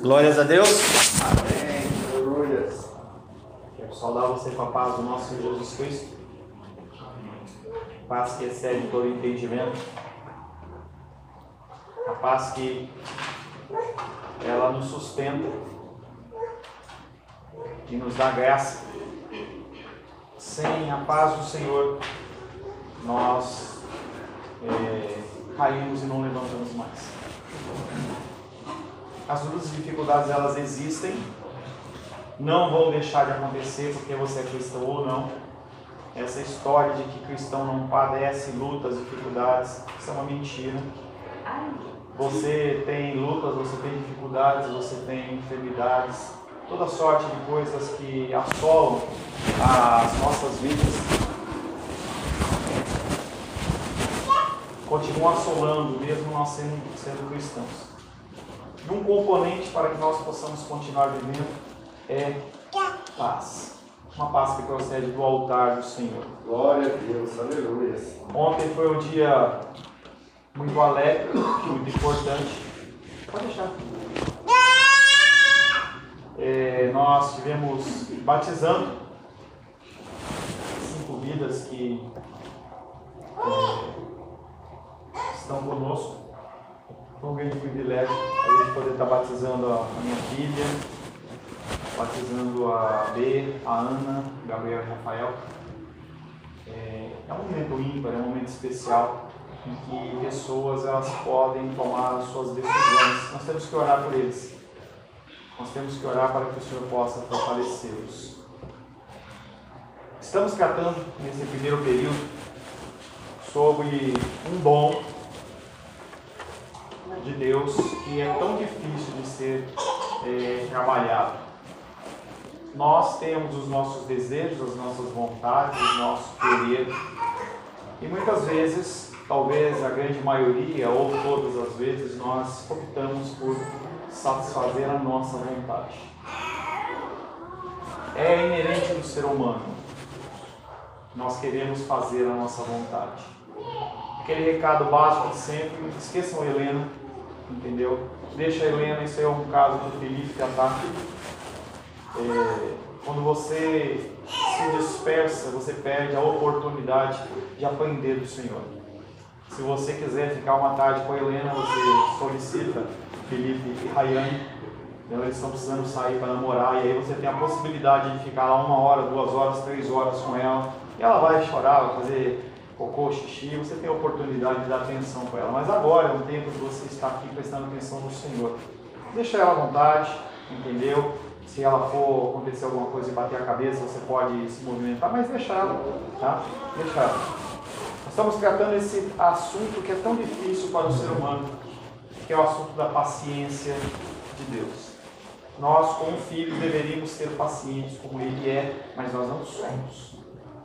Glórias a Deus. Amém. Glórias. Quero saudar você com a paz do nosso Senhor Jesus Cristo. Paz que excede todo entendimento. A paz que ela nos sustenta e nos dá graça. Sem a paz do Senhor, nós caímos e não levantamos mais. As lutas e dificuldades, elas existem, não vão deixar de acontecer porque você é cristão ou não. Essa história de que cristão não padece lutas, dificuldades, isso é uma mentira. Você tem lutas, você tem dificuldades, você tem enfermidades, toda sorte de coisas que assolam as nossas vidas. Continuam assolando, mesmo nós sendo cristãos. E um componente para que nós possamos continuar vivendo é paz. Uma paz que procede do altar do Senhor. Glória a Deus, aleluia. Ontem foi um dia muito alegre, muito importante. Pode deixar. Nós estivemos batizando 5 vidas que estão conosco. Foi um grande privilégio a gente poder estar batizando a minha filha, batizando a B, a Ana, Gabriel e Rafael. É um momento ímpar, é um momento especial em que pessoas elas podem tomar as suas decisões. Nós temos que orar por eles. Nós temos que orar para que o Senhor possa fortalecê-los. Estamos tratando nesse primeiro período sobre um dom de Deus que é tão difícil de ser trabalhado. Nós temos os nossos desejos, as nossas vontades, o nosso querer, e muitas vezes, talvez a grande maioria ou todas as vezes, nós optamos por satisfazer a nossa vontade. É inerente do ser humano. Nós queremos fazer a nossa vontade. Aquele recado básico de sempre, esqueçam a Helena, entendeu? Deixa a Helena, isso aí é um caso do Felipe que ataca. Quando você se dispersa, você perde a oportunidade de aprender do Senhor. Se você quiser ficar uma tarde com a Helena, você solicita Felipe e Rayane. Eles estão precisando sair para namorar, e aí você tem a possibilidade de ficar lá 1 hora, 2 horas, 3 horas com ela. E ela vai chorar, vai fazer cocô, xixi, você tem a oportunidade de dar atenção para ela. Mas agora é um tempo de você estar aqui prestando atenção no Senhor. Deixa ela à vontade, entendeu? Se ela for acontecer alguma coisa e bater a cabeça, você pode se movimentar, mas deixa ela, tá? Deixa ela. Nós estamos tratando esse assunto que é tão difícil para o ser humano, que é o assunto da paciência de Deus. Nós, como filhos, deveríamos ser pacientes como Ele é, mas nós não somos.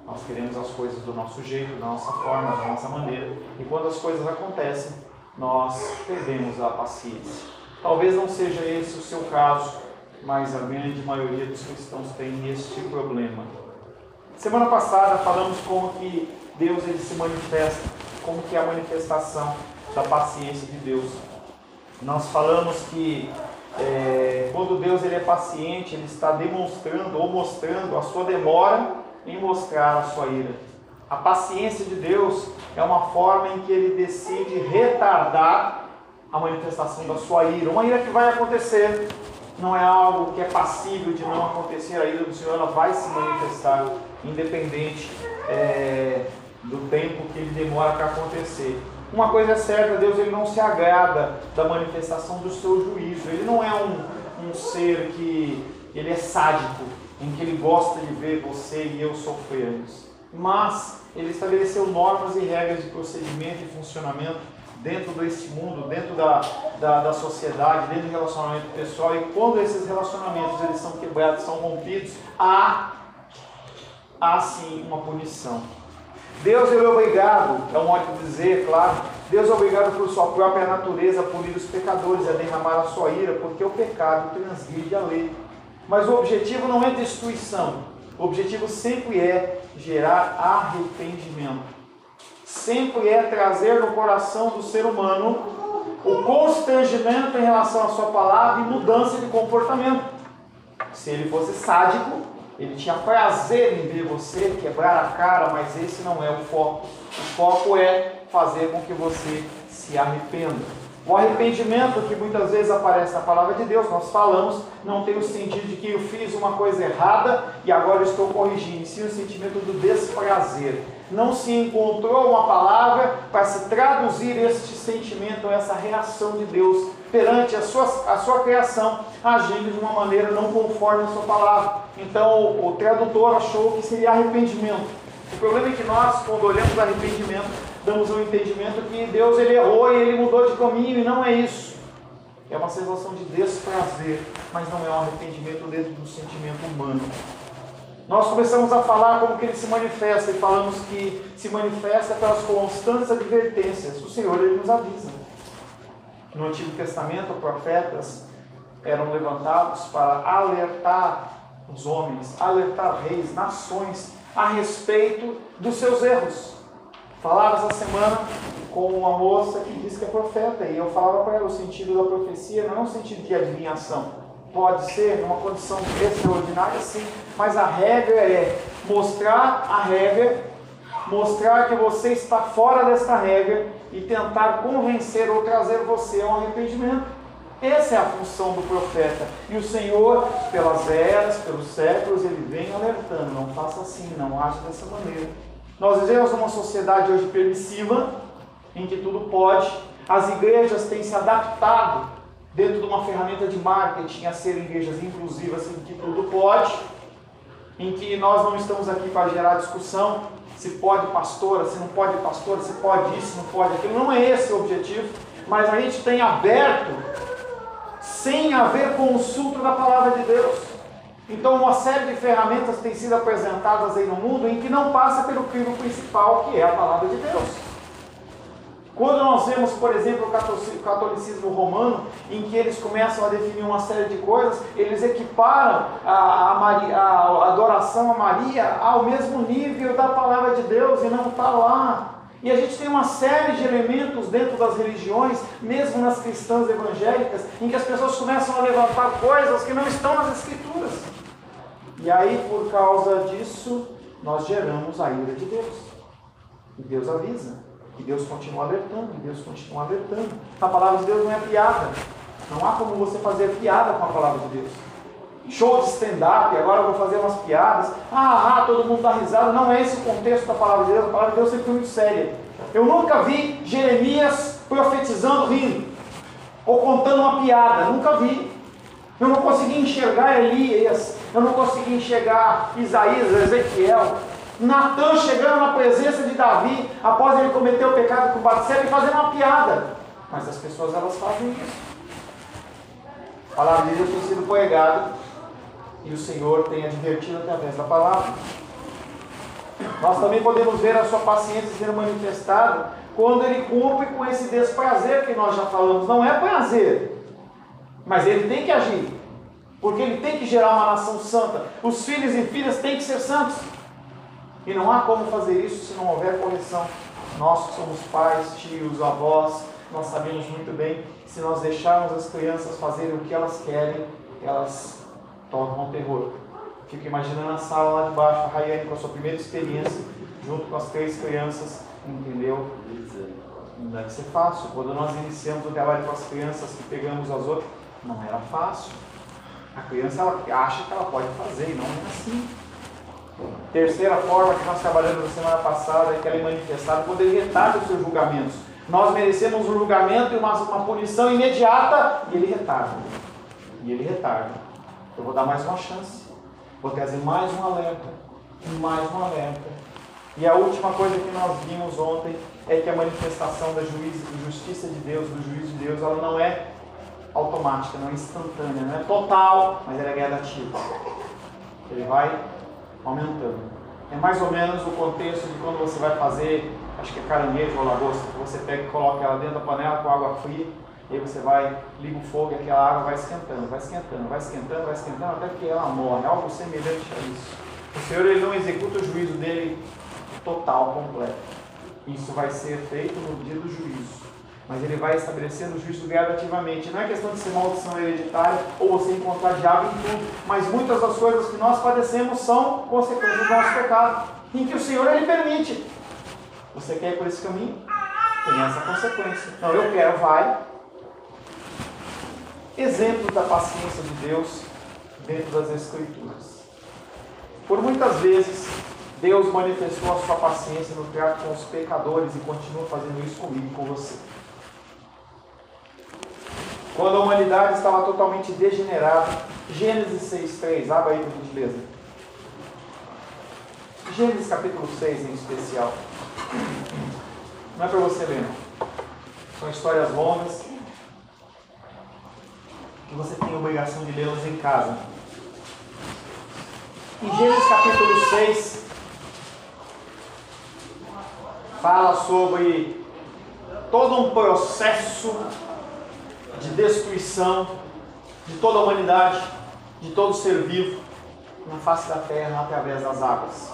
Nós queremos as coisas do nosso jeito, da nossa forma, da nossa maneira. E quando as coisas acontecem, nós perdemos a paciência. Talvez não seja esse o seu caso, mas a grande maioria dos cristãos tem este problema. Semana passada falamos como que Deus ele se manifesta, como que é a manifestação da paciência de Deus. Nós falamos que quando Deus ele é paciente, Ele está demonstrando ou mostrando a sua demora em mostrar a sua ira. A paciência de Deus é uma forma em que Ele decide retardar a manifestação da sua ira. Uma ira que vai acontecer, não é algo que é passível de não acontecer. A ira do Senhor ela vai se manifestar, independente do tempo que Ele demora para acontecer. Uma coisa é certa, Deus ele não se agrada da manifestação do seu juízo. Ele não é um ser que ele é sádico, em que Ele gosta de ver você e eu sofrermos. Mas Ele estabeleceu normas e regras de procedimento e funcionamento dentro deste mundo, dentro da sociedade, dentro do relacionamento pessoal. E quando esses relacionamentos eles são quebrados, são rompidos, há sim uma punição. Deus ele é obrigado, é um modo de dizer, claro, Deus é obrigado por sua própria natureza a punir os pecadores, a derramar a sua ira, porque o pecado transgride a lei. Mas o objetivo não é destruição, o objetivo sempre é gerar arrependimento. Sempre é trazer no coração do ser humano o constrangimento em relação à sua palavra e mudança de comportamento. Se ele fosse sádico, ele tinha prazer em ver você quebrar a cara, mas esse não é o foco. O foco é fazer com que você se arrependa. O arrependimento que muitas vezes aparece na palavra de Deus, nós falamos, não tem o sentido de que eu fiz uma coisa errada e agora estou corrigindo, sim o sentimento do desprazer. Não se encontrou uma palavra para se traduzir este sentimento, essa reação de Deus perante a sua criação, agindo de uma maneira não conforme a sua palavra. Então o tradutor achou que seria arrependimento. O problema é que nós, quando olhamos para arrependimento, damos um entendimento que Deus ele errou e ele mudou de caminho, e não é isso. É uma sensação de desprazer, mas não é um arrependimento dentro do sentimento humano. Nós começamos a falar como que ele se manifesta, e falamos que se manifesta pelas constantes advertências. O Senhor ele nos avisa. No Antigo Testamento, profetas eram levantados para alertar os homens, alertar reis, nações, a respeito dos seus erros. Falava essa semana com uma moça que diz que é profeta, e eu falava para ela, o sentido da profecia não é um sentido de adivinhação. Pode ser numa condição extraordinária, sim, mas a regra é mostrar a regra, mostrar que você está fora desta regra e tentar convencer ou trazer você a um arrependimento. Essa é a função do profeta. E o Senhor, pelas eras, pelos séculos, ele vem alertando, não faça assim, não age dessa maneira. Nós vivemos numa sociedade hoje permissiva, em que tudo pode. As igrejas têm se adaptado, dentro de uma ferramenta de marketing, a serem igrejas inclusivas, em que tudo pode, em que nós não estamos aqui para gerar discussão, se pode pastora, se não pode pastora, se pode isso, não pode aquilo. Não é esse o objetivo, mas a gente tem aberto, sem haver consulta da palavra de Deus. Então uma série de ferramentas têm sido apresentadas aí no mundo em que não passa pelo crivo principal, que é a palavra de Deus. Quando nós vemos, por exemplo, o catolicismo romano, em que eles começam a definir uma série de coisas, eles equiparam a adoração a Maria ao mesmo nível da palavra de Deus, e não está lá. E a gente tem uma série de elementos dentro das religiões, mesmo nas cristãs evangélicas, em que as pessoas começam a levantar coisas que não estão nas Escrituras. E aí, por causa disso, nós geramos a ira de Deus. E Deus avisa. E Deus continua alertando. E Deus continua alertando. A palavra de Deus não é piada. Não há como você fazer piada com a palavra de Deus. Show de stand-up, agora eu vou fazer umas piadas. Todo mundo dá risada. Não é esse o contexto da palavra de Deus. A palavra de Deus sempre foi muito séria. Eu nunca vi Jeremias profetizando rindo. Ou contando uma piada. Nunca vi. Eu não consegui enxergar Elias. Eu não consegui enxergar Isaías, Ezequiel. Natã chegando na presença de Davi, após ele cometer o pecado com Batseba, e fazendo uma piada. Mas as pessoas, elas fazem isso. A palavra de Deus tem sido pregada, e o Senhor tem advertido através da palavra. Nós também podemos ver a sua paciência sendo manifestada quando ele cumpre com esse desprazer que nós já falamos. Não é prazer, mas ele tem que agir, porque ele tem que gerar uma nação santa. Os filhos e filhas têm que ser santos, e não há como fazer isso se não houver correção. Nós que somos pais, tios, avós, nós sabemos muito bem, se nós deixarmos as crianças fazerem o que elas querem, elas tornam terror. Fico imaginando a sala lá de baixo, a Rayane com a sua primeira experiência, junto com as 3 crianças, entendeu? Não deve ser fácil. Quando nós iniciamos o trabalho com as crianças, que pegamos as outras, não era fácil. A criança, ela acha que ela pode fazer, e não é assim. Terceira forma que nós trabalhamos na semana passada é que ela é manifestada quando ele retarda os seus julgamentos. Nós merecemos um julgamento e uma punição imediata, e ele retarda. E ele retarda. Eu vou dar mais uma chance. Vou trazer mais um alerta. E mais um alerta. E a última coisa que nós vimos ontem é que a manifestação da justiça de Deus, do juízo de Deus, ela não é automática, não é instantânea, não é total, mas ela é gradativa. Ele vai aumentando. É mais ou menos o contexto de quando você vai fazer, acho que é caranguejo ou lagosta, que você pega e coloca ela dentro da panela com água fria, e aí você liga o fogo e aquela água vai esquentando, vai esquentando, vai esquentando, vai esquentando, até que ela morre. Algo semelhante a isso. O Senhor, ele não executa o juízo dele total, completo. Isso vai ser feito no dia do juízo. Mas ele vai estabelecendo o juízo gradativamente. Não é questão de ser maldição hereditária ou você encontrar diabo em tudo, mas muitas das coisas que nós padecemos são consequências do nosso pecado, em que o Senhor ele permite. Você quer ir por esse caminho? Tem essa consequência. Então eu quero, vai. Exemplo da paciência de Deus dentro das Escrituras. Por muitas vezes, Deus manifestou a sua paciência no trato com os pecadores e continua fazendo isso comigo e com você. Quando a humanidade estava totalmente degenerada, Gênesis 6:3, abra aí por gentileza. Gênesis capítulo 6 em especial. Não é para você ler, não. São histórias longas que você tem a obrigação de lê-las em casa. Em Gênesis capítulo 6, fala sobre todo um processo de destruição de toda a humanidade, de todo ser vivo na face da terra através das águas.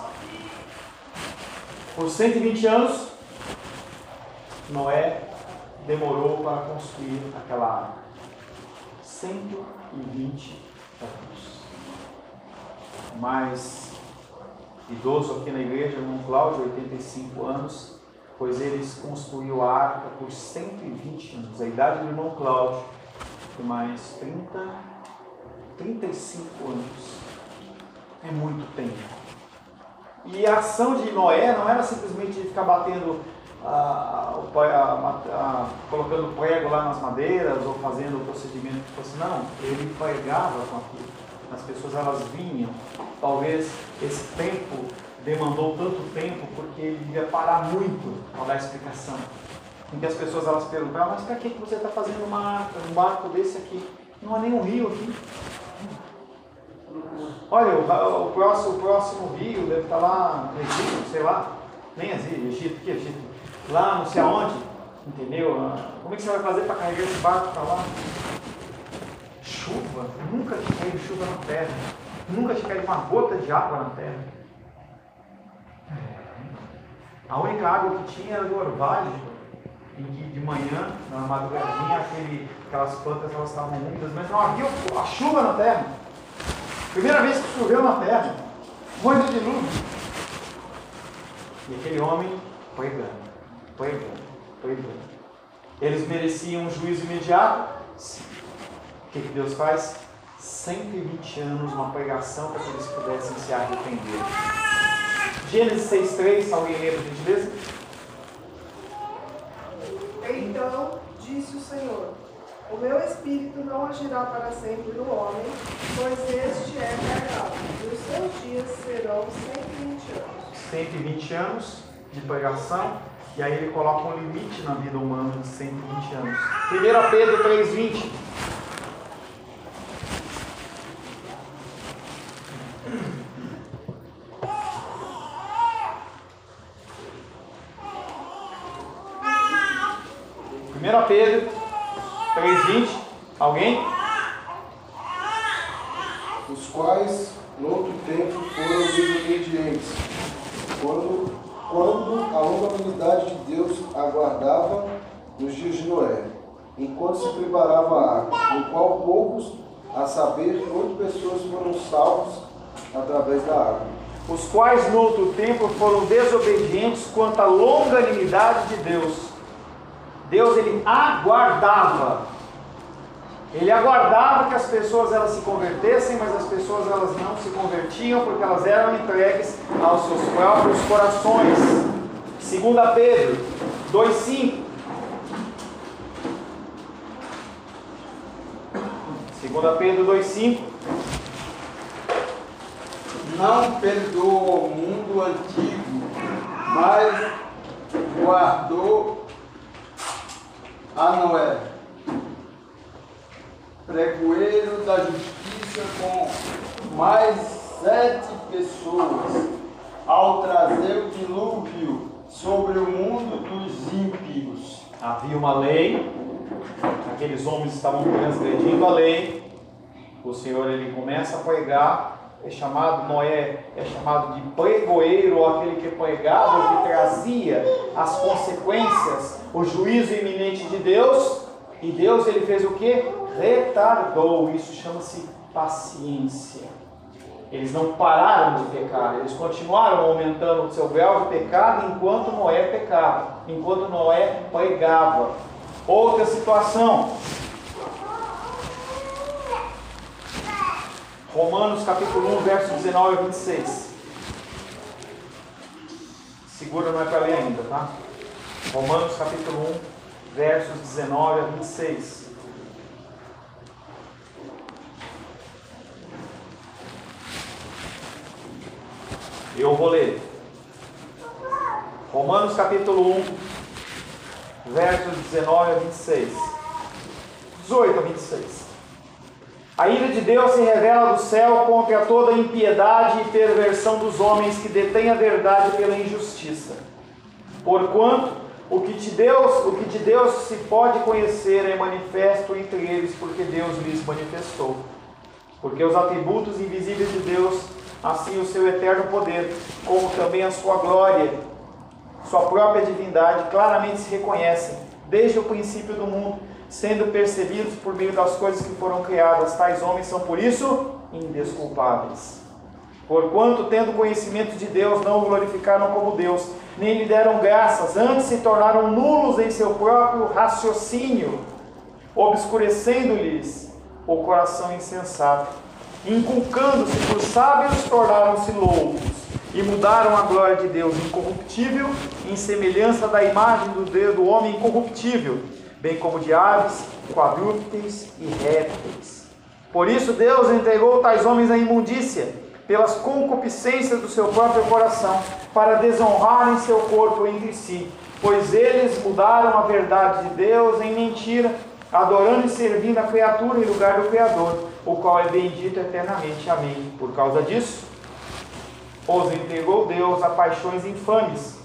Por 120 anos, Noé demorou para construir aquela arca. 120 anos. Mais idoso aqui na igreja, irmão Cláudio, 85 anos, pois eles construíram a arca por 120 anos. A idade do irmão Cláudio foi mais 35 anos. É muito tempo. E a ação de Noé não era simplesmente ficar batendo, colocando prego lá nas madeiras ou fazendo o procedimento que fosse. Não, ele pregava com aquilo. As pessoas elas vinham. Talvez esse tempo demandou tanto tempo porque ele devia parar muito para dar explicação. Em que as pessoas elas perguntavam, mas para que você está fazendo um barco desse aqui? Não há nenhum rio aqui. Olha, o próximo rio deve estar lá no Egito, sei lá. Nem Egito, que Egito? Lá não sei aonde, entendeu? Como é que você vai fazer para carregar esse barco para lá? Chuva? Nunca tinha caído chuva na terra. Nunca tinha caído uma gota de água na terra. A única água que tinha era do orvalho, em que de manhã, na madrugadinha, aquelas plantas elas estavam úmidas, mas não havia a chuva na terra. Primeira vez que choveu na terra, um monte de dilúvio. E aquele homem pregando. Eles mereciam um juízo imediato? Sim. O que Deus faz? 120 anos, uma pregação para que eles pudessem se arrepender. Gênesis 6:3, alguém lê por gentileza? Então disse o Senhor: o meu espírito não agirá para sempre no homem, pois este é carnal, e os seus dias serão 120 anos. 120 anos de pregação, e aí ele coloca um limite na vida humana de 120 anos. 1 Pedro 3:20. Pedro 3:20, alguém? Os quais, no outro tempo, foram desobedientes, quando a longanimidade de Deus aguardava nos dias de Noé, enquanto se preparava a arca, no qual poucos, a saber, 8 pessoas foram salvos através da água. Os quais no outro tempo foram desobedientes quanto à longanimidade de Deus. Deus ele aguardava que as pessoas elas se convertessem, mas as pessoas elas não se convertiam porque elas eram entregues aos seus próprios corações. 2 Pedro 2:5. 2 Pedro 2:5. Não perdoou o mundo antigo, mas guardou a Noé, pregoeiro da justiça, com mais 7 pessoas, ao trazer o dilúvio sobre o mundo dos ímpios. Havia uma lei, aqueles homens estavam transgredindo a lei. O Senhor ele começa a pregar Noé é chamado de pregoeiro, aquele que pregava, que trazia as consequências, o juízo iminente de Deus. E Deus, ele fez o que? Retardou. Isso chama-se paciência. Eles não pararam de pecar, eles continuaram aumentando o seu grau de pecado enquanto Noé pecava, enquanto Noé pregava. Outra situação, Romanos capítulo 1, verso 19 a 26. Segura, não é para ler ainda, tá? Romanos capítulo 1, versos 19 a 26. Eu vou ler. Romanos capítulo 1, versos 19 a 26. 18 a 26. A ira de Deus se revela do céu contra toda impiedade e perversão dos homens que detêm a verdade pela injustiça. Porquanto o que de Deus se pode conhecer é manifesto entre eles, porque Deus lhes manifestou. Porque os atributos invisíveis de Deus, assim o seu eterno poder, como também a sua glória, sua própria divindade, claramente se reconhecem, desde o princípio do mundo, sendo percebidos por meio das coisas que foram criadas. Tais homens são, por isso, indesculpáveis. Porquanto, tendo conhecimento de Deus, não o glorificaram como Deus, nem lhe deram graças, antes se tornaram nulos em seu próprio raciocínio, obscurecendo-lhes o coração insensato. Inculcando-se por sábios, tornaram-se loucos, e mudaram a glória de Deus incorruptível em semelhança da imagem do homem incorruptível, bem como de aves, quadrúpedes e répteis. Por isso Deus entregou tais homens à imundícia, pelas concupiscências do seu próprio coração, para desonrarem seu corpo entre si, pois eles mudaram a verdade de Deus em mentira, adorando e servindo a criatura em lugar do Criador, o qual é bendito eternamente. Amém. Por causa disso, os entregou Deus a paixões infames,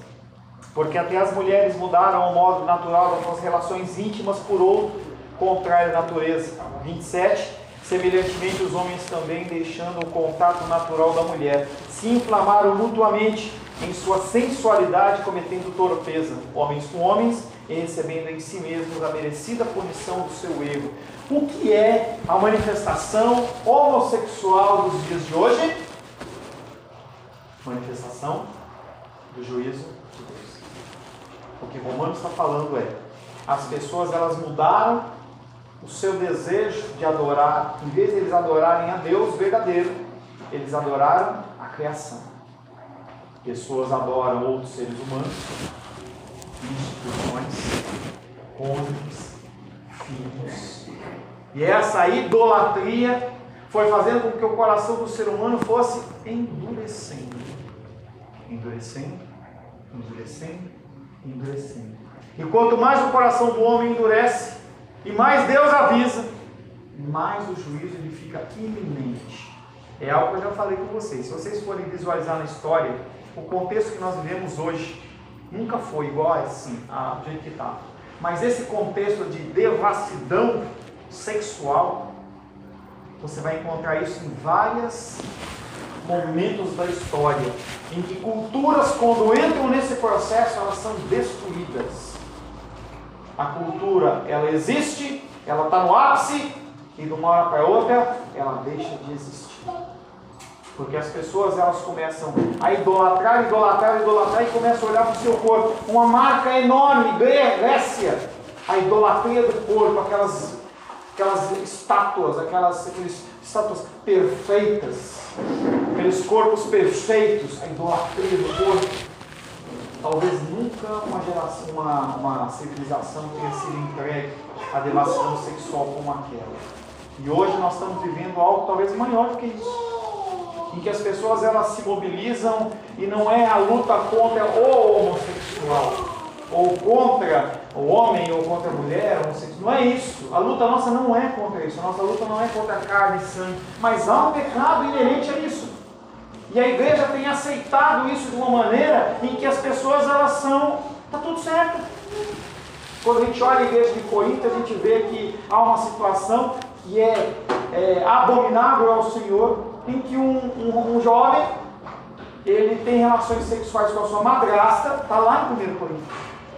porque até as mulheres mudaram o modo natural das suas relações íntimas por outro, contrário à natureza. 27. Semelhantemente, os homens também, deixando o contato natural da mulher, se inflamaram mutuamente em sua sensualidade, cometendo torpeza, homens com homens, e recebendo em si mesmos a merecida punição do seu erro. O que é a manifestação homossexual dos dias de hoje? Manifestação do juízo de Deus. O que Romanos está falando é, as pessoas elas mudaram o seu desejo de adorar, em vez de eles adorarem a Deus verdadeiro, eles adoraram a criação. Pessoas adoram outros seres humanos, instituições, cônjuges, filhos. E essa idolatria foi fazendo com que o coração do ser humano fosse endurecendo. Endurecendo, endurecendo, endurecendo. E quanto mais o coração do homem endurece, e mais Deus avisa, mais o juízo ele fica iminente. É algo que eu já falei com vocês. Se vocês forem visualizar na história, o contexto que nós vivemos hoje nunca foi igual assim, a gente que está. Mas esse contexto de devassidão sexual, você vai encontrar isso em vários momentos da história, em que culturas, quando entram nesse processo, elas são destruídas. A cultura, ela existe, ela está no ápice, e de uma hora para outra, ela deixa de existir. Porque as pessoas, elas começam a idolatrar e começam a olhar para o seu corpo. Uma marca enorme, Grécia, a idolatria do corpo, aquelas estátuas, aquelas estátuas perfeitas, aqueles corpos perfeitos, a idolatria do corpo. Talvez nunca uma civilização tenha sido entregue à devassidão sexual como aquela. E hoje nós estamos vivendo algo talvez maior do que isso, em que as pessoas elas se mobilizam e não é a luta contra o homossexual, ou contra o homem, ou contra a mulher, não é isso. A luta nossa não é contra isso, a nossa luta não é contra a carne e sangue, mas há um pecado inerente a isso. E a igreja tem aceitado isso de uma maneira em que as pessoas elas são, está tudo certo. Quando a gente olha a igreja de Corinto, a gente vê que há uma situação que é abominável ao Senhor, em que um jovem, ele tem relações sexuais com a sua madrasta, está lá em 1 Coríntios.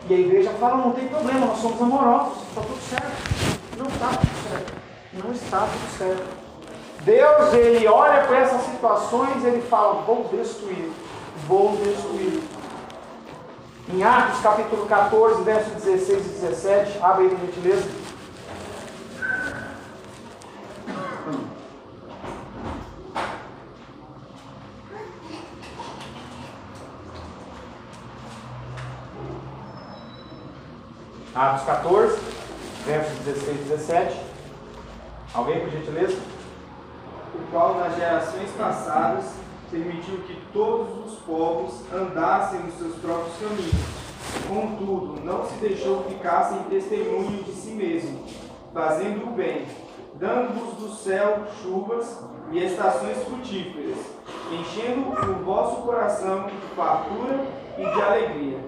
E a igreja fala, não tem problema, nós somos amorosos, está tudo certo. Não está tudo certo. Não está tudo certo. Deus, ele olha para essas situações e ele fala, vou destruir. Vou destruir. Em Atos capítulo 14, versos 16 e 17, abre aí por gentileza. Atos 14, versos 16 e 17. Alguém, por gentileza? O qual nas gerações passadas permitiu que todos os povos andassem nos seus próprios caminhos. Contudo, não se deixou que ficassem testemunho de si mesmo, fazendo o bem, dando-vos do céu chuvas e estações frutíferas, enchendo o vosso coração de fartura e de alegria.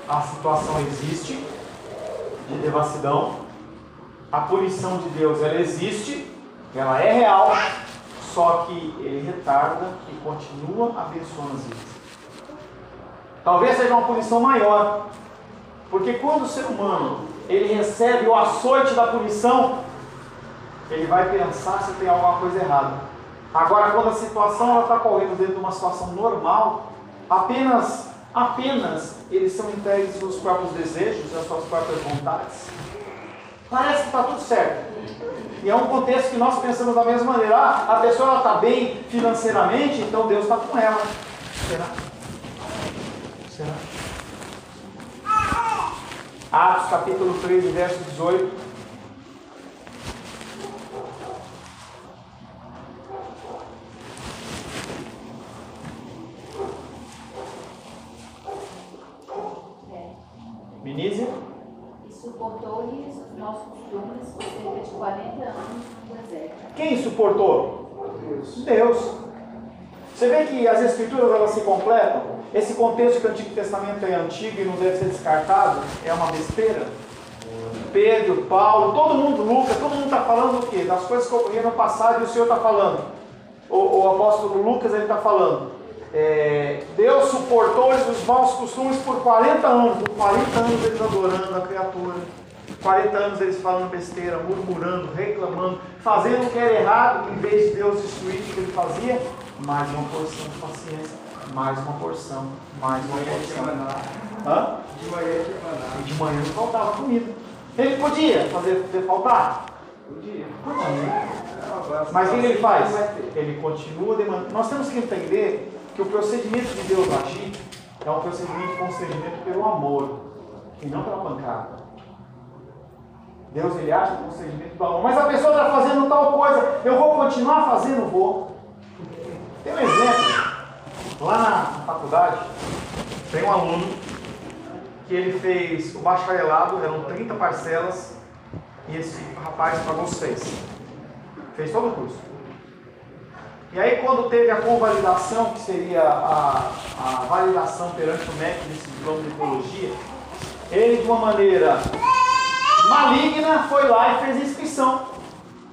A situação existe de devassidão, a punição de Deus ela existe, ela é real, só que ele retarda e continua abençoando as vidas. Talvez seja uma punição maior, porque quando o ser humano ele recebe o açoite da punição, ele vai pensar se tem alguma coisa errada. Agora, quando a situação está correndo dentro de uma situação normal, apenas eles são entregues aos próprios desejos, às suas próprias vontades. Parece que está tudo certo. E é um contexto que nós pensamos da mesma maneira. A pessoa está bem financeiramente, então Deus está com ela. Será? Atos capítulo 13, verso 18. Vinícius? E suportou-lhes os nossos costumes por cerca de 40 anos no deserto. Quem suportou? Deus. Você vê que as escrituras elas se completam? Esse contexto que o Antigo Testamento é antigo e não deve ser descartado é uma besteira. Pedro, Paulo, todo mundo, Lucas, todo mundo está falando o quê? Das coisas que ocorreram no passado e o Senhor está falando. O apóstolo Lucas ele está falando. Deus suportou-lhes os maus costumes por 40 anos. Por 40 anos eles adorando a criatura. 40 anos eles falando besteira, murmurando, reclamando, fazendo o que era errado, em vez de Deus destruir o que ele fazia. Mais uma porção de paciência, mais uma porção, mais uma porção. Hã? De manhã tinha maná. E de manhã não faltava comida. Ele podia fazer faltar? Podia. Podia. Mas o que ele faz? Ele continua demandando. Nós temos que entender que o procedimento de Deus agir é um procedimento de constrangimento pelo amor e não pela pancada. Deus ele age com constrangimento do amor. Mas a pessoa está fazendo tal coisa, eu vou continuar fazendo? Vou. Tem um exemplo. Lá na faculdade, tem um aluno que ele fez o bacharelado, eram 30 parcelas, e esse rapaz pagou 6. Fez todo o curso. E aí quando teve a convalidação, que seria a validação perante o MEC desse diploma de teologia, ele de uma maneira maligna foi lá e fez a inscrição.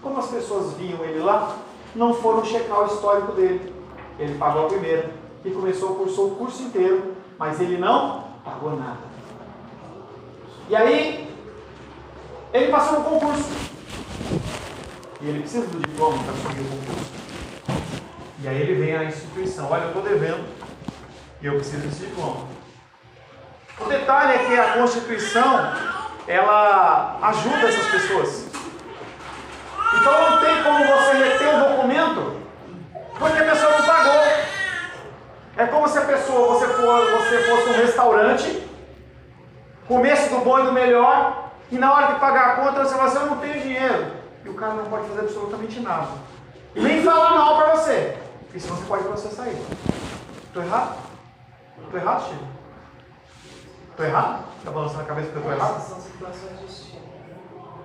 Como as pessoas viam ele lá, não foram checar o histórico dele. Ele pagou a primeira e cursou o curso inteiro, mas ele não pagou nada. E aí, ele passou no concurso. E ele precisa do diploma para assumir o concurso. E aí ele vem à instituição, olha, eu estou devendo e eu preciso desse diploma. O detalhe é que a Constituição, ela ajuda essas pessoas. Então não tem como você reter o documento, porque a pessoa não pagou. É como se você fosse um restaurante, comesse do bom e do melhor, e na hora de pagar a conta você fala assim, eu não tenho dinheiro. E o cara não pode fazer absolutamente nada. E nem falar mal para você. Porque senão você pode processar ele. Estou errado? Estou errado, Chico? Estou errado? Está balançando a cabeça porque eu estou errado? São situações distintas.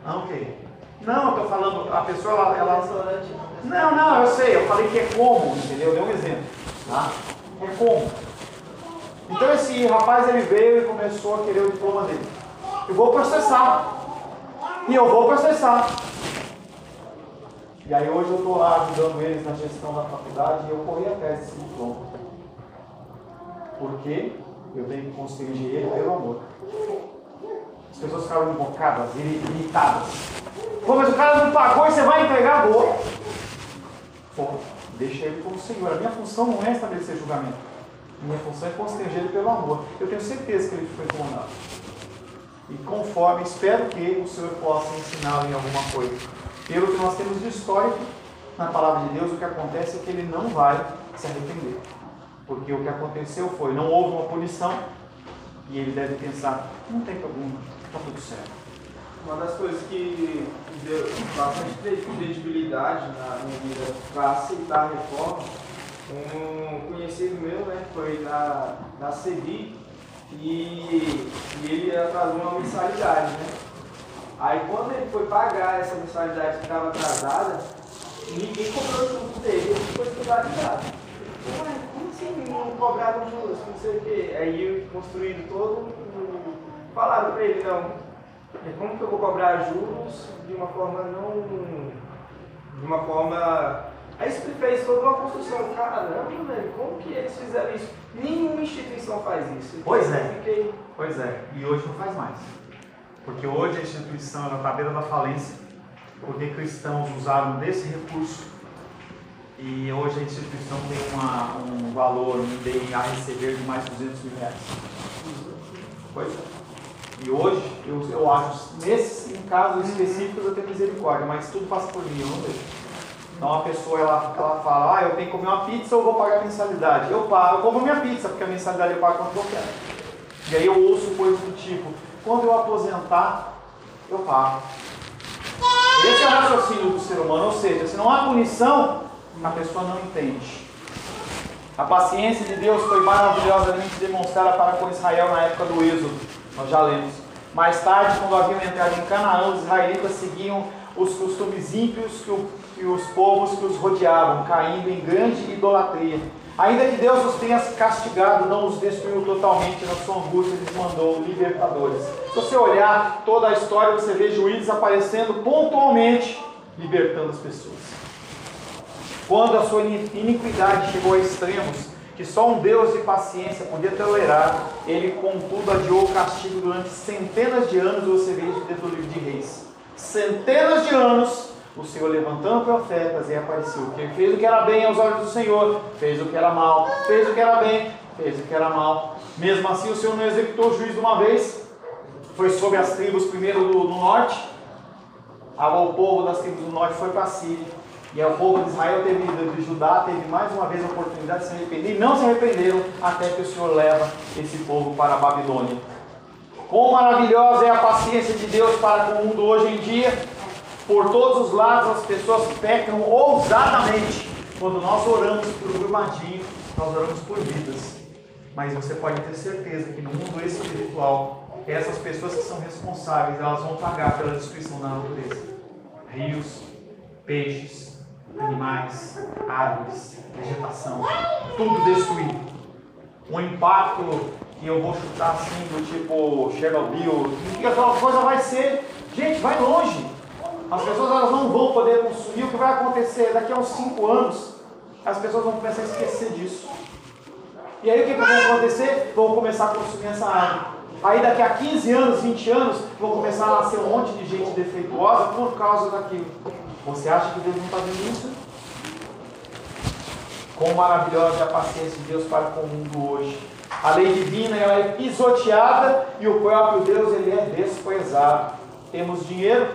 Ah, ok. Não, eu estou falando, a pessoa, ela... Não, eu sei, eu falei que é como, entendeu? Eu dei um exemplo, tá? É como. Então esse rapaz, ele veio e começou a querer o diploma dele. Eu vou processar. E eu vou processar. E aí hoje eu estou lá ajudando eles na gestão da faculdade e eu corri atrás desse diploma. Porque eu tenho que constranger ele pelo amor. As pessoas ficaram invocadas, irritadas. Pô, mas o cara não pagou e você vai entregar? Boa. Pô, deixa ele como Senhor. A minha função não é estabelecer julgamento. A minha função é constranger ele pelo amor. Eu tenho certeza que ele foi incomodado. E conforme, espero que o Senhor possa ensiná-lo em alguma coisa. Pelo que nós temos de histórico na palavra de Deus, o que acontece é que ele não vai se arrepender. Porque o que aconteceu foi, não houve uma punição, e ele deve pensar, não tem problema, está tudo certo. Uma das coisas que deu bastante credibilidade na minha vida para aceitar a reforma, um conhecido meu, né, foi na CEBI, e ele atrasou uma mensalidade, né? Aí quando ele foi pagar essa mensalidade que estava atrasada, ninguém cobrou junto dele, ele ficou escandalizado. Como assim não cobraram juros, não sei o quê? Aí construído todo, falaram para ele, não, como que eu vou cobrar juros de uma forma não... de uma forma... Aí ele fez toda uma construção, caramba, velho, como que eles fizeram isso? Nenhuma instituição faz isso. Pois é, pois é, e hoje não faz mais. Porque hoje a instituição está à beira da falência, porque cristãos usaram desse recurso e hoje a instituição tem um valor a receber de mais de 200 mil reais. Pois é. E hoje, eu acho, em casos específicos eu tenho misericórdia, mas tudo passa por mim, eu não deixo. Então a pessoa ela fala, eu tenho que comer uma pizza ou vou pagar a mensalidade? Eu como minha pizza, porque a mensalidade eu pago quanto eu quero. E aí eu ouço coisas do tipo, quando eu aposentar, eu pago. Esse é o raciocínio do ser humano, ou seja, se não há punição, a pessoa não entende. A paciência de Deus foi maravilhosamente demonstrada para com Israel na época do Êxodo, nós já lemos. Mais tarde, quando haviam entrado em Canaã, os israelitas seguiam os costumes ímpios que os povos que os rodeavam, caindo em grande idolatria. Ainda que Deus os tenha castigado, não os destruiu totalmente, na sua angústia lhes mandou libertadores. Se você olhar toda a história, você vê juízes aparecendo pontualmente, libertando as pessoas. Quando a sua iniquidade chegou a extremos, que só um Deus de paciência podia tolerar, ele contudo adiou o castigo durante centenas de anos, você vê isso dentro do livro de Reis. Centenas de anos, o Senhor levantando profetas e apareceu. Quem fez o que era bem aos olhos do Senhor, fez o que era mal, fez o que era bem, fez o que era mal. Mesmo assim, o Senhor não executou o juízo de uma vez, foi sobre as tribos primeiro do norte. O povo das tribos do norte foi para a Síria. E o povo de Israel de Judá teve mais uma vez a oportunidade de se arrepender, e não se arrependeram até que o Senhor leva esse povo para a Babilônia. Quão maravilhosa é a paciência de Deus para com o mundo hoje em dia. Por todos os lados as pessoas pecam ousadamente. Quando nós oramos por Brumadinho, nós oramos por vidas. Mas você pode ter certeza que no mundo espiritual, essas pessoas que são responsáveis, elas vão pagar pela destruição da natureza. Rios, peixes, animais, árvores, vegetação, tudo destruído. Um impacto que eu vou chutar assim, do tipo Chernobyl, que aquela coisa vai ser, gente, vai longe. As pessoas elas não vão poder consumir. O que vai acontecer daqui a uns 5 anos, as pessoas vão começar a esquecer disso. E aí o que vai acontecer? Vão começar a consumir essa água. Aí daqui a 15 anos, 20 anos, vão começar a nascer um monte de gente defeituosa por causa daquilo. Você acha que Deus não está vendo isso? Quão maravilhosa é a paciência de Deus para com o mundo hoje. A lei divina ela é pisoteada e o próprio Deus ele é descoisado. Temos dinheiro,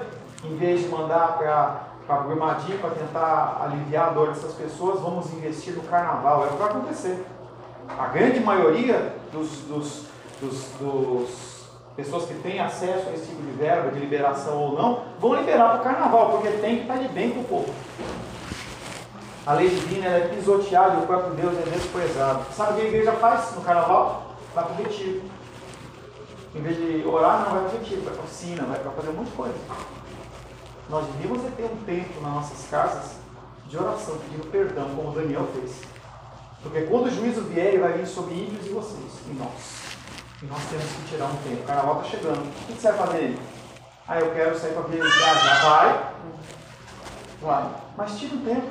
em vez de mandar para Brumadinho para tentar aliviar a dor dessas pessoas, vamos investir no carnaval. É o que vai acontecer. A grande maioria dos pessoas que têm acesso a esse tipo de verba, de liberação ou não, vão liberar para o carnaval, porque tem que estar de bem com o povo. A lei divina ela é pisoteada e o próprio Deus é desprezado. Sabe o que a igreja faz no carnaval? Vai para o retiro. Em vez de orar, não vai para o retiro, vai para a oficina, vai para fazer um monte de coisa. Nós devíamos ter um tempo nas nossas casas de oração, pedindo perdão, como Daniel fez. Porque quando o juízo vier, ele vai vir sobre ímpios e vocês, e nós. E nós temos que tirar um tempo. O carnaval está chegando. O que você vai fazer aí? Eu quero sair para viajar. Vai. Claro. Mas tira um tempo.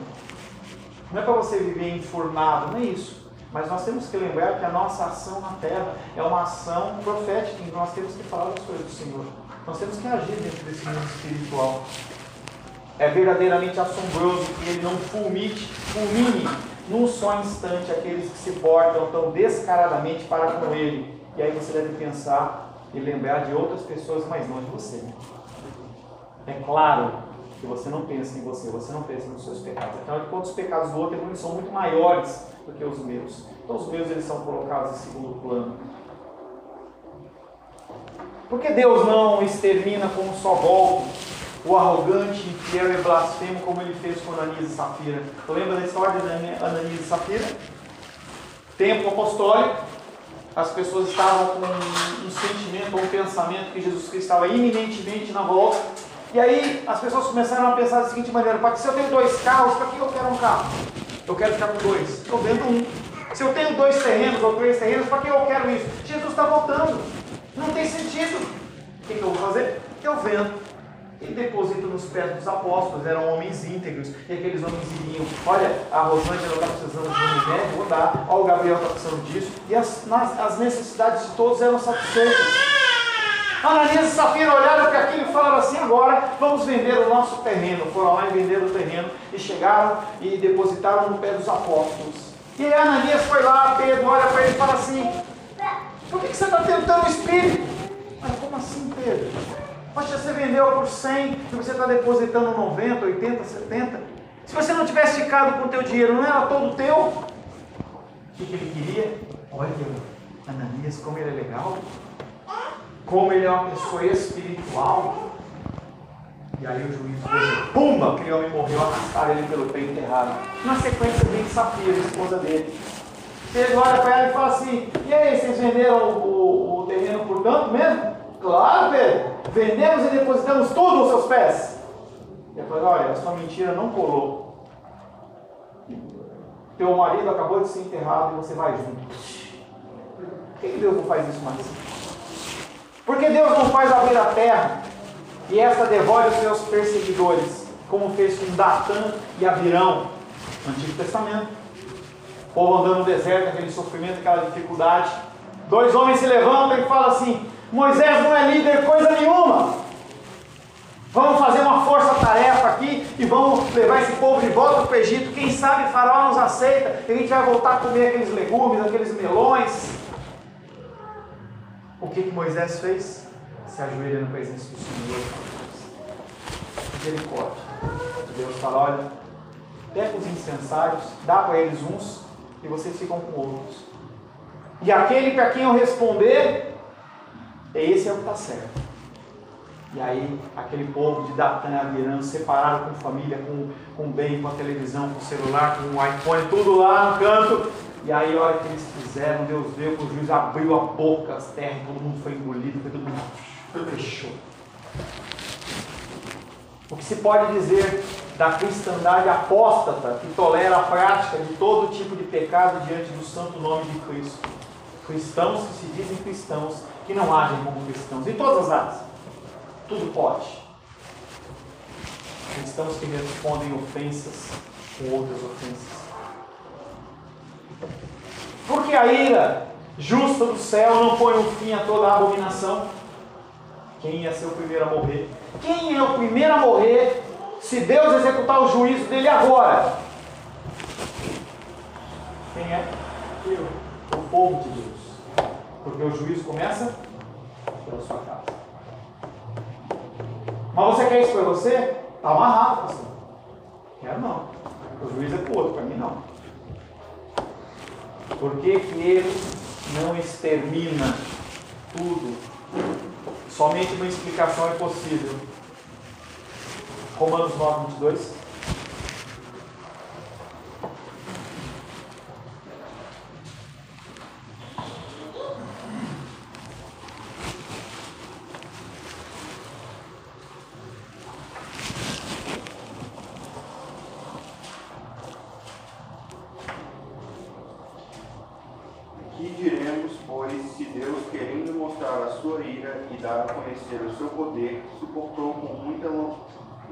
Não é para você viver enfurnado, não é isso. Mas nós temos que lembrar que a nossa ação na terra é uma ação profética, em que nós temos que falar das coisas do Senhor. Nós temos que agir dentro desse mundo espiritual. É verdadeiramente assombroso que Ele não fulmine num só instante aqueles que se portam tão descaradamente para com Ele. E aí você deve pensar e lembrar de outras pessoas mais longe de você. É claro que você não pensa em você, você não pensa nos seus pecados. Afinal de contas, os pecados do outro são muito maiores do que os meus. Então os meus eles são colocados em segundo plano. Por que Deus não extermina com um só golpe o arrogante, infiel e blasfemo como Ele fez com Ananias e Safira? Lembra da história de Ananias e Safira? Tempo apostólico, as pessoas estavam com um sentimento ou um pensamento que Jesus Cristo estava iminentemente na volta. E aí as pessoas começaram a pensar da seguinte maneira: se eu tenho 2 carros, para que eu quero um carro? Eu quero ficar com 2, estou vendo um. Se eu tenho 2 terrenos ou 3 terrenos, para que eu quero isso? Jesus está voltando, não tem sentido. O que eu vou fazer? Eu vendo. E deposito nos pés dos apóstolos, eram homens íntegros, e aqueles homens iriam: olha, a Rosângela está precisando de um remédio, vou dar, olha, o Gabriel está precisando disso, e as necessidades de todos eram satisfeitas. Ananias e Safira olharam para aquilo e falaram assim: agora vamos vender o nosso terreno. Foram lá e venderam o terreno e chegaram e depositaram no pé dos apóstolos. E aí Ananias foi lá, Pedro olha para ele e fala assim: por que você está tentando o Espírito? Mas como assim, Pedro? Poxa, você vendeu por 100 e você está depositando 90, 80, 70. Se você não tivesse ficado com o teu dinheiro, não era todo teu? O que ele queria? Olha, Ananias, como ele é legal. Como ele é uma pessoa espiritual. E aí o juiz fez, pumba, aquele homem morreu, arrastaram ele pelo peito enterrado. Na sequência vem Safira, a esposa dele. Pedro olha para ela e fala assim: e aí, vocês venderam o terreno por tanto mesmo? Claro, Pedro, vendemos e depositamos tudo aos seus pés. E ele falou: olha, a sua mentira não colou. Teu marido acabou de ser enterrado e você vai junto. Por que Deus não faz isso mais? Por que Deus não faz abrir a terra e esta devore os seus perseguidores, como fez com Datã e Abirão no Antigo Testamento? O povo andando no deserto, aquele sofrimento, aquela dificuldade. 2 homens se levantam e falam assim: Moisés não é líder coisa nenhuma. Vamos fazer uma força-tarefa aqui e vamos levar esse povo de volta para o Egito. Quem sabe Faraó nos aceita e a gente vai voltar a comer aqueles legumes, aqueles melões. O que Moisés fez? Se ajoelha na presença do Senhor. Misericórdia. Deus fala: olha, pega os incensários, dá para eles uns e vocês ficam com outros. E aquele para quem eu responder, esse é o que está certo. E aí, aquele povo de Datã e Abirã, separado com família, com bem, com a televisão, com o celular, com o iPhone, tudo lá no canto. E aí, a hora que eles fizeram, Deus veio, o juiz abriu a boca, as terras, todo mundo foi engolido, todo mundo fechou. O que se pode dizer da cristandade apóstata, que tolera a prática de todo tipo de pecado diante do santo nome de Cristo? Cristãos que se dizem cristãos, que não agem como cristãos, em todas as áreas. Tudo pode. Cristãos que respondem ofensas com outras ofensas. Porque a ira justa do céu não põe um fim a toda a abominação? Quem ia ser o primeiro a morrer? Quem é o primeiro a morrer se Deus executar o juízo dele agora? Quem é? Eu. O povo de Deus. Porque o juízo começa pela sua casa. Mas você quer isso para você? Está amarrado, pastor. Quero não. O juízo é para o outro, para mim não. Por que ele não extermina tudo? Somente uma explicação é possível. Romanos 9, 22.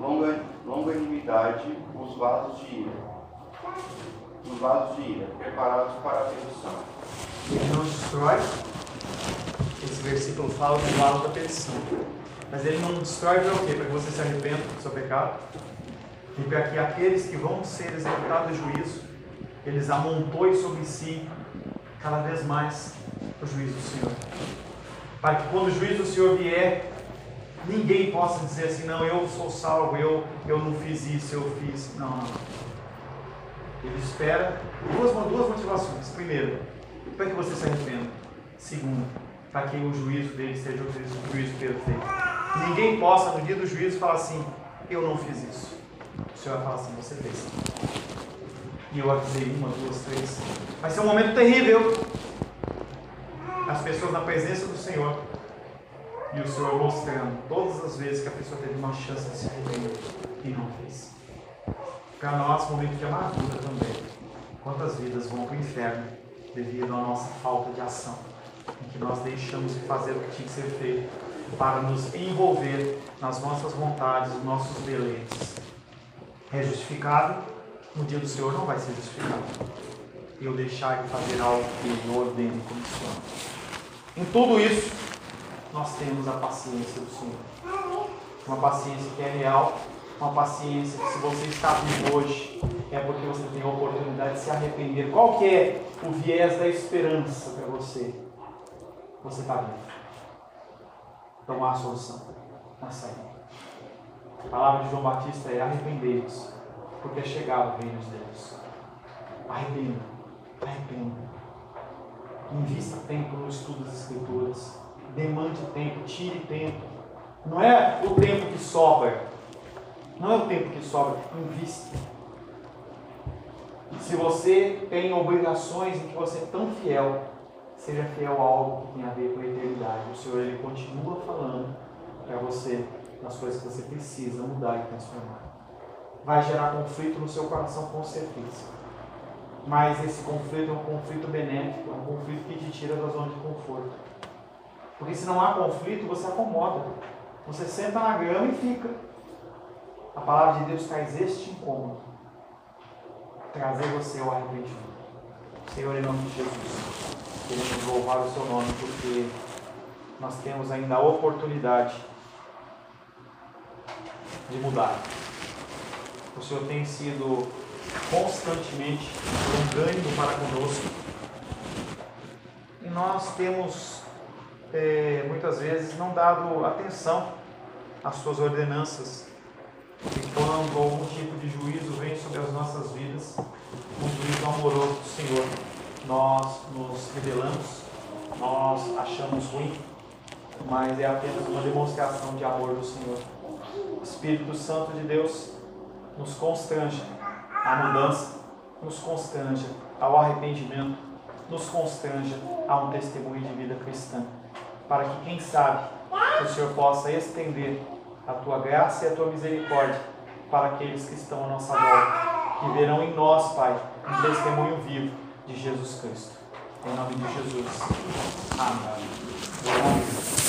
longanimidade, os vasos de ira, preparados para a perdição. Ele não destrói, esse versículo fala do vaso da perdição. Mas ele não destrói para o quê? Para que você se arrependa do seu pecado. E para que aqueles que vão ser executados em juízo, eles amontoem sobre si cada vez mais o juízo do Senhor. Para que quando o juízo do Senhor vier, ninguém possa dizer assim, não, eu sou salvo, eu não fiz isso, eu fiz. Não, não. Ele espera duas motivações. Primeiro, para que você se arrependa. Segundo, para que o juízo dele seja o juízo perfeito. Ninguém possa, no dia do juízo, falar assim, eu não fiz isso. O Senhor vai falar assim, você fez. E eu avisei 1, 2, 3. Vai ser um momento terrível. As pessoas na presença do Senhor. E o Senhor mostrando todas as vezes que a pessoa teve uma chance de se arrepender e não fez. Para nós, momento de amargura também. Quantas vidas vão para o inferno devido à nossa falta de ação, em que nós deixamos de fazer o que tinha que ser feito para nos envolver nas nossas vontades, nos nossos deleites. É justificado, no dia do Senhor não vai ser justificado. Eu deixar de fazer algo que Ele ordena e comissiona. Em tudo isso, nós temos a paciência do Senhor. Uma paciência que é real, uma paciência que, se você está vivo hoje, é porque você tem a oportunidade de se arrepender. Qual que é o viés da esperança para você? Você está vivo. Então há a solução na saída. A palavra de João Batista é: arrependei-vos, porque é chegado o reino de Deus. Arrependa. Invista tempo no estudo das Escrituras. Demande tempo, tire tempo. Não é o tempo que sobra. Não é o tempo que sobra. Invista. Se você tem obrigações em que você é tão fiel, seja fiel a algo que tem a ver com a eternidade. O Senhor, Ele continua falando para você das coisas que você precisa mudar e transformar. Vai gerar conflito no seu coração, com certeza. Mas esse conflito é um conflito benéfico, é um conflito que te tira da zona de conforto. Porque se não há conflito, você acomoda. Você senta na grama e fica. A palavra de Deus traz este incômodo. Trazer você ao arrependimento. Senhor, em nome de Jesus, queremos louvar o seu nome, porque nós temos ainda a oportunidade de mudar. O Senhor tem sido constantemente longânimo para conosco. E nós temos, muitas vezes, não dado atenção às suas ordenanças. E quando algum tipo de juízo vem sobre as nossas vidas, um juízo amoroso do Senhor, nós nos rebelamos, nós achamos ruim, mas é apenas uma demonstração de amor do Senhor. O Espírito Santo de Deus nos constrange à mudança, nos constrange ao arrependimento, nos constrange a um testemunho de vida cristã, para que, quem sabe, o Senhor possa estender a tua graça e a tua misericórdia para aqueles que estão à nossa volta, que verão em nós, Pai, um testemunho vivo de Jesus Cristo. Em nome de Jesus. Amém.